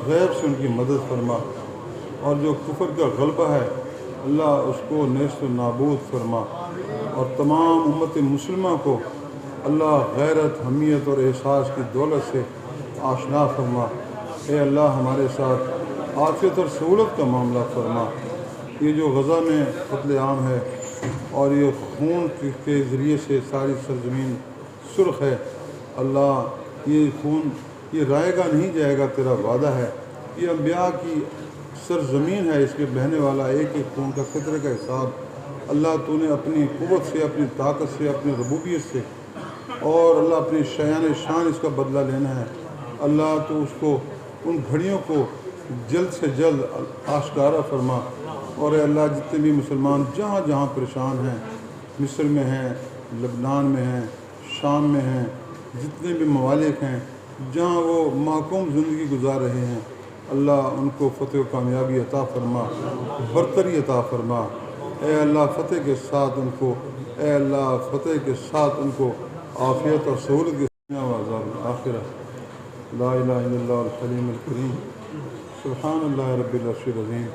غیب سے ان کی مدد فرما، اور جو کفر کا غلبہ ہے اللہ اس کو نیست و نابود فرما، اور تمام امت مسلمہ کو اللہ غیرت، حمیت اور احساس کی دولت سے آشنا فرما۔ اے اللہ ہمارے ساتھ عافیت اور سہولت کا معاملہ فرما۔ یہ جو غزہ میں قتل عام ہے اور یہ خون کے ذریعے سے ساری سرزمین سرخ ہے، اللہ یہ خون یہ رائے گا نہیں جائے گا، تیرا وعدہ ہے۔ یہ انبیاء کی سرزمین ہے، اس کے بہنے والا ایک ایک خون کا قطرے کا حساب اللہ تو نے اپنی قوت سے، اپنی طاقت سے، اپنی ربوبیت سے اور اللہ اپنی شان اس کا بدلہ لینا ہے۔ اللہ تو اس کو ان گھڑیوں کو جلد سے جلد آشکارا فرما، اور اے اللہ جتنے بھی مسلمان جہاں جہاں پریشان ہیں، مصر میں ہیں، لبنان میں ہیں، شام میں ہیں، جتنے بھی ممالک ہیں جہاں وہ محکوم زندگی گزار رہے ہیں، اللہ ان کو فتح و کامیابی عطا فرما، برتری عطا فرما۔ اے اللہ فتح کے ساتھ ان کو، اے اللہ فتح کے ساتھ ان کو عافیت اور سہولت کے دنیا و عذاب الآخرہ۔ لا الہ الا اللہ الحلیم الکریم، سبحان اللہ رب العرش العظیم،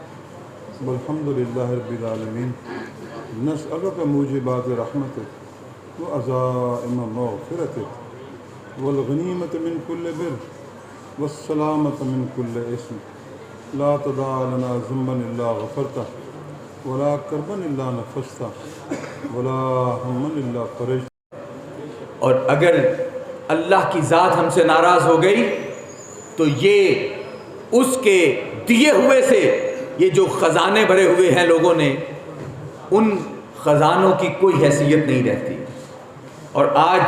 والحمد للہ رب العالمین۔ نسألک موجبات رحمتک وعزائم مغفرتک والغنیمت من کل بر والسلامت من کل اسم، لا تدع لنا ذنبا الا غفرتہ ولا کربا الا نفستہ ولا ہما الا فرجتہ۔ اور اگر اللہ کی ذات ہم سے ناراض ہو گئی تو یہ اس کے دیے ہوئے سے، یہ جو خزانے بھرے ہوئے ہیں لوگوں نے، ان خزانوں کی کوئی حیثیت نہیں رہتی۔ اور آج